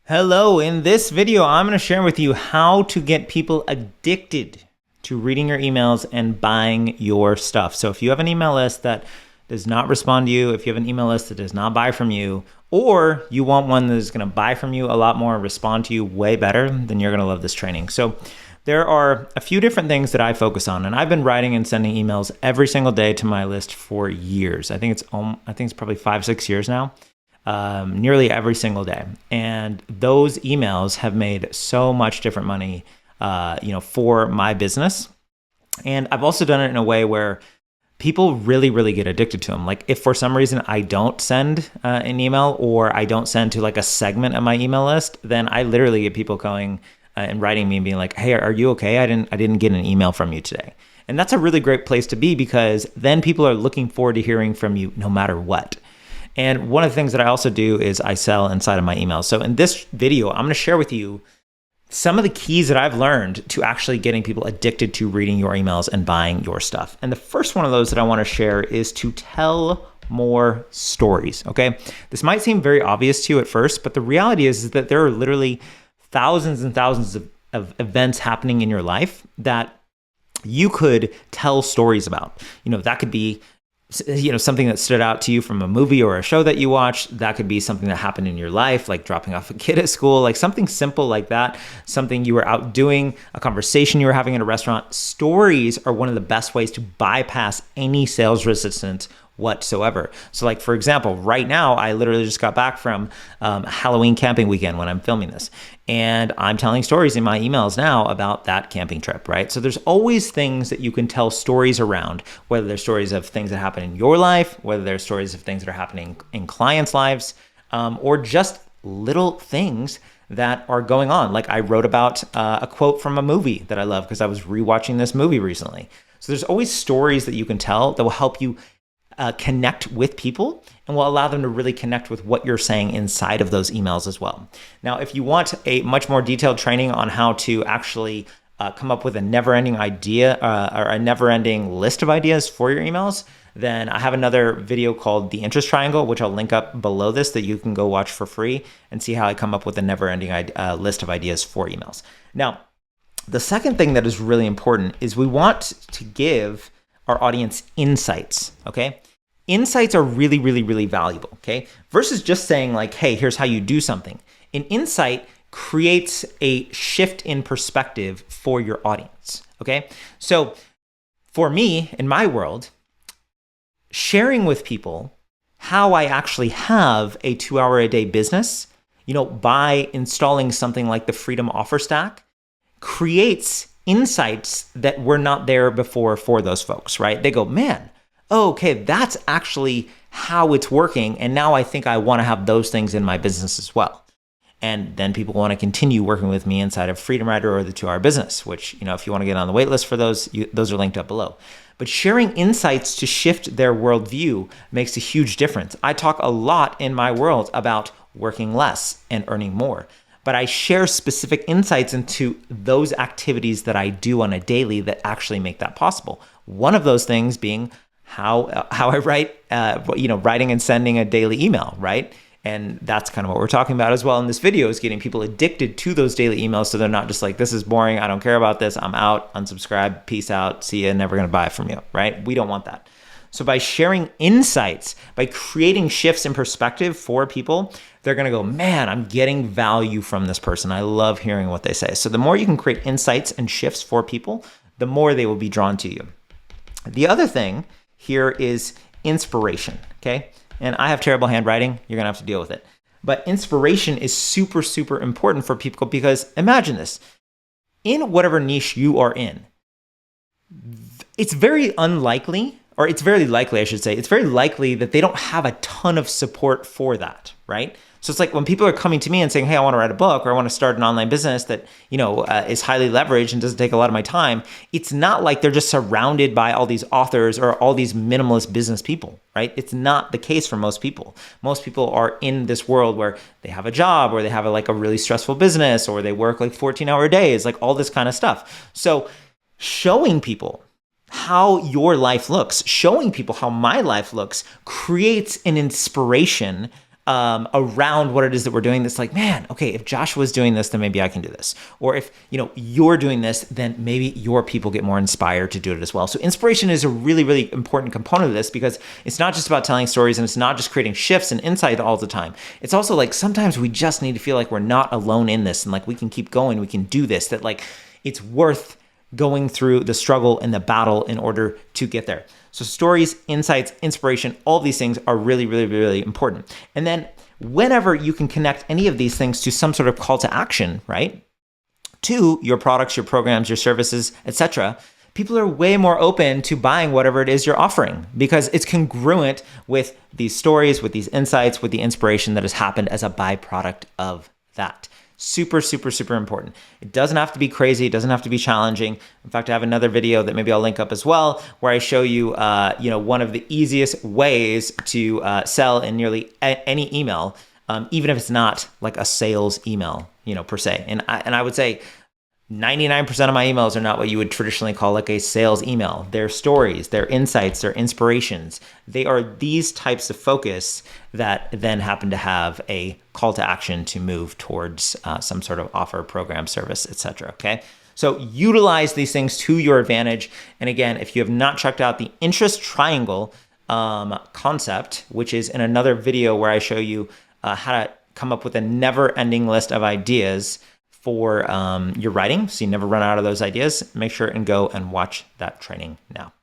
Hello, in this video, I'm going to share with you how to get people addicted to reading your emails and buying your stuff. So if you have an email list that does not respond to you, if you have an email list that does not buy from you, or you want one that is going to buy from you a lot more and respond to you way better, then you're going to love this training. So there are a few different things that I focus on, and I've been writing and sending emails every single day to my list for years. I think it's probably 5-6 years now. Nearly every single day. And those emails have made so much different money, for my business. And I've also done it in a way where people really, really get addicted to them. Like if for some reason I don't send an email or I don't send to like a segment of my email list, then I literally get people going and writing me and being like, "Hey, are you okay? I didn't get an email from you today." And that's a really great place to be because then people are looking forward to hearing from you no matter what. And one of the things that I also do is I sell inside of my emails. So in this video, I'm going to share with you some of the keys that I've learned to actually getting people addicted to reading your emails and buying your stuff. And the first one of those that I want to share is to tell more stories, okay? This might seem very obvious to you at first, but the reality is that there are literally thousands and thousands of events happening in your life that you could tell stories about. That could be something that stood out to you from a movie or a show that you watched. That could be something that happened in your life, like dropping off a kid at school, like something simple like that, something you were out doing, a conversation you were having at a restaurant. Stories are one of the best ways to bypass any sales resistance whatsoever. So like, for example, right now, I literally just got back from Halloween camping weekend when I'm filming this. And I'm telling stories in my emails now about that camping trip, right? So there's always things that you can tell stories around, whether they're stories of things that happen in your life, whether they're stories of things that are happening in clients' lives, or just little things that are going on. Like I wrote about a quote from a movie that I love because I was rewatching this movie recently. So there's always stories that you can tell that will help you connect with people and will allow them to really connect with what you're saying inside of those emails as well. Now, if you want a much more detailed training on how to actually come up with a never-ending idea or a never-ending list of ideas for your emails, then I have another video called The Interest Triangle, which I'll link up below this that you can go watch for free and see how I come up with a never-ending list of ideas for emails. Now, the second thing that is really important is we want to give our audience insights, okay? Insights are really, really, really valuable, okay? Versus just saying like, hey, here's how you do something. An insight creates a shift in perspective for your audience, okay? So for me, in my world, sharing with people how I actually have a 2-hour-a-day business, by installing something like the Freedom Offer Stack, creates insights that were not there before for those folks, right? They go, man, okay, that's actually how it's working. And now I think I want to have those things in my business as well. And then people want to continue working with me inside of Freedom Writer or the 2-Hour Business, which, if you want to get on the wait list for those, those are linked up below. But sharing insights to shift their worldview makes a huge difference. I talk a lot in my world about working less and earning more. But I share specific insights into those activities that I do on a daily that actually make that possible. One of those things being how I write, writing and sending a daily email, right? And that's kind of what we're talking about as well in this video, is getting people addicted to those daily emails so they're not just like, this is boring, I don't care about this, I'm out, unsubscribe, peace out, see ya, never gonna buy it from you, right? We don't want that. So by sharing insights, by creating shifts in perspective for people, they're going to go, man, I'm getting value from this person. I love hearing what they say. So the more you can create insights and shifts for people, the more they will be drawn to you. The other thing here is inspiration, okay? And I have terrible handwriting. You're going to have to deal with it. But inspiration is super, super important for people because imagine this. In whatever niche you are in, it's very unlikely, or it's very likely, I should say, it's very likely that they don't have a ton of support for that, right? So it's like when people are coming to me and saying, hey, I want to write a book or I want to start an online business that, is highly leveraged and doesn't take a lot of my time. It's not like they're just surrounded by all these authors or all these minimalist business people, right? It's not the case for most people. Most people are in this world where they have a job or they have a really stressful business or they work like 14-hour days, like all this kind of stuff. So showing people how your life looks, showing people how my life looks creates an inspiration around what it is that we're doing that's like, man, okay, if Joshua's doing this, then maybe I can do this. Or if, you're doing this, then maybe your people get more inspired to do it as well. So inspiration is a really, really important component of this, because it's not just about telling stories, and it's not just creating shifts and insight all the time. It's also like sometimes we just need to feel like we're not alone in this, and like we can keep going, we can do this, that like it's worth going through the struggle and the battle in order to get there. So stories, insights, inspiration, all these things are really, really, really important. And then whenever you can connect any of these things to some sort of call to action, right? To your products, your programs, your services, etc., people are way more open to buying whatever it is you're offering, because it's congruent with these stories, with these insights, with the inspiration that has happened as a byproduct of that. Super, super, super important. It doesn't have to be crazy. It doesn't have to be challenging. In fact, I have another video that maybe I'll link up as well, where I show you, one of the easiest ways to sell in nearly any email, even if it's not like a sales email, per se. And I would say 99% of my emails are not what you would traditionally call like a sales email. They're stories, they're insights, they're inspirations. They are these types of focus that then happen to have a call to action to move towards some sort of offer, program, service, etc. Okay. So utilize these things to your advantage. And again, if you have not checked out the interest triangle concept, which is in another video where I show you how to come up with a never-ending list of ideas for your writing, so you never run out of those ideas, make sure and go and watch that training now.